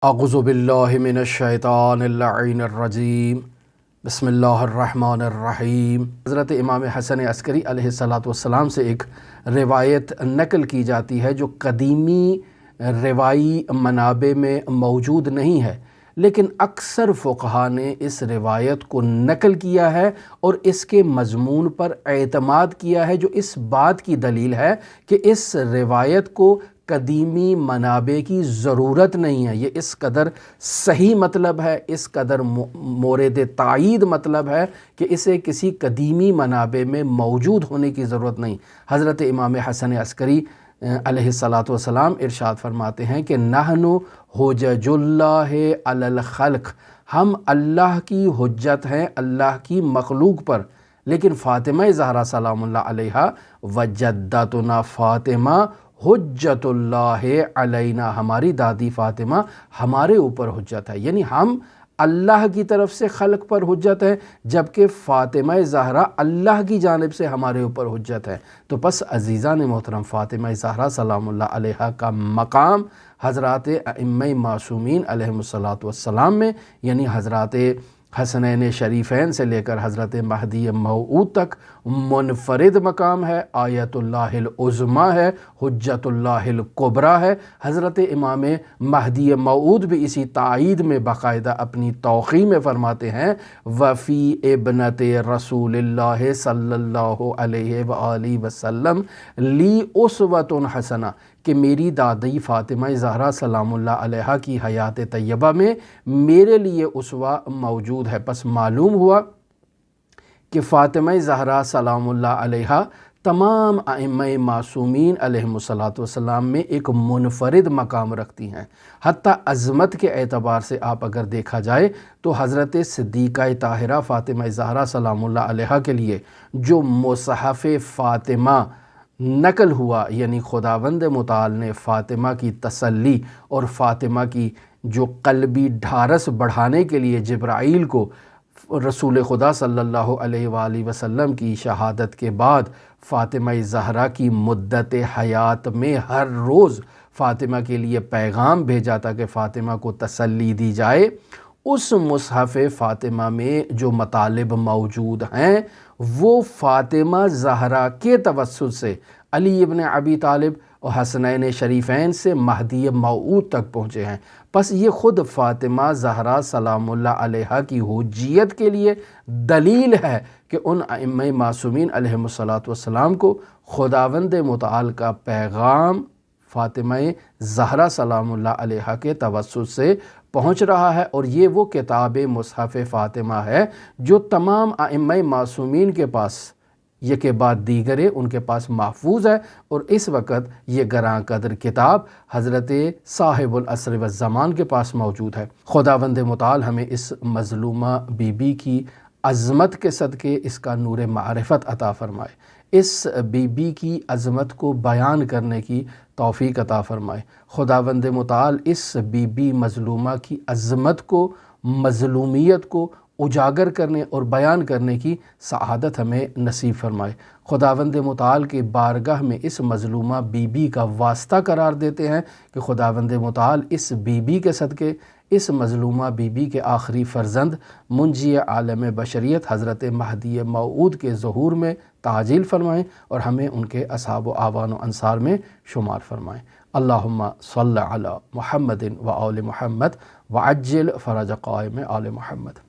اعوذ باللہ من الشیطان اللعین الرجیم بسم اللہ الرحمن الرحیم۔ حضرت امام حسن عسکری علیہ السلام سے ایک روایت نقل کی جاتی ہے جو قدیمی روائی منابع میں موجود نہیں ہے، لیکن اکثر فقہا نے اس روایت کو نقل کیا ہے اور اس کے مضمون پر اعتماد کیا ہے، جو اس بات کی دلیل ہے کہ اس روایت کو قدیمی منابع کی ضرورت نہیں ہے۔ یہ اس قدر صحیح مطلب ہے، اس قدر مورد تائید مطلب ہے کہ اسے کسی قدیمی منابع میں موجود ہونے کی ضرورت نہیں۔ حضرت امام حسن عسکری علیہ السلام ارشاد فرماتے ہیں کہ نحن حجج اللہ علی الخلق، ہم اللہ کی حجت ہیں اللہ کی مخلوق پر، لیکن فاطمہ زہرا سلام اللہ علیہا و جدتنا فاطمہ حجت اللہ علینا، ہماری دادی فاطمہ ہمارے اوپر حجت ہے، یعنی ہم اللہ کی طرف سے خلق پر حجت ہے، جبکہ فاطمہ زہرا اللہ کی جانب سے ہمارے اوپر حجت ہے۔ تو پس عزیزان محترم، فاطمہ زہرا سلام اللہ علیہا کا مقام حضرات ائمہ معصومین علیہم السلام میں، یعنی حضرات حسنین شریفین سے لے کر حضرت مہدی موعود تک منفرد مقام ہے، آیت اللہ العظمیٰ ہے، حجت اللہ الکبریٰ ہے۔ حضرت امام مہدی موعود بھی اسی تائید میں باقاعدہ اپنی توقیع میں فرماتے ہیں وفی ابنت رسول اللہ صلی اللہ علیہ وآلہ وسلم لی اسوۃ حسنہ، کہ میری دادی فاطمہ زہرا سلام اللہ علیہا کی حیات طیبہ میں میرے لیے اسوہ موجود ہے۔ پس معلوم ہوا کہ فاطمہ زہرا سلام اللہ علیہا تمام ائمہ معصومین علیہم السلام میں ایک منفرد مقام رکھتی ہیں۔ حتیٰ عظمت کے اعتبار سے آپ اگر دیکھا جائے تو حضرت صدیقہ طاہرہ فاطمہ زہرا سلام اللہ علیہا کے لیے جو مصحف فاطمہ نقل ہوا، یعنی خداوند متعال نے فاطمہ کی تسلی اور فاطمہ کی جو قلبی ڈھارس بڑھانے کے لیے جبرائیل کو رسول خدا صلی اللہ علیہ وآلہ وسلم کی شہادت کے بعد فاطمہ زہرا کی مدت حیات میں ہر روز فاطمہ کے لیے پیغام بھیجا تھا کہ فاطمہ کو تسلی دی جائے، اس مصحف فاطمہ میں جو مطالب موجود ہیں وہ فاطمہ زہرا کے توسط سے علی ابن ابی طالب اور حسنین شریفین سے مہدی موعود تک پہنچے ہیں۔ پس یہ خود فاطمہ زہرا سلام اللہ علیہا کی حجیت کے لیے دلیل ہے کہ ان ائمہ معصومین علیہم السلام کو خداوند متعال کا پیغام فاطمہ زہرا سلام اللہ علیہا کے توسط سے پہنچ رہا ہے، اور یہ وہ کتاب مصحف فاطمہ ہے جو تمام ائمہ معصومین کے پاس یہ کے بعد دیگرے ان کے پاس محفوظ ہے، اور اس وقت یہ گراں قدر کتاب حضرت صاحب العصر والزمان کے پاس موجود ہے۔ خداوند متعال ہمیں اس مظلومہ بی بی کی عظمت کے صدقے اس کا نور معرفت عطا فرمائے، اس بی بی کی عظمت کو بیان کرنے کی توفیق عطا فرمائے۔ خداوند متعال اس بی بی مظلومہ کی عظمت کو، مظلومیت کو اجاگر کرنے اور بیان کرنے کی سعادت ہمیں نصیب فرمائے۔ خداوند متعال کی بارگاہ میں اس مظلومہ بی بی کا واسطہ قرار دیتے ہیں کہ خداوند متعال اس بی بی کے صدقے اس مظلومہ بی بی کے آخری فرزند منجی عالم بشریت حضرت مہدی موعود کے ظہور میں تعجیل فرمائیں، اور ہمیں ان کے اصحاب و اعوان و انصار میں شمار فرمائیں۔ اللہم صلی علی محمد و آل محمد وعجل فرج قائم آل محمد۔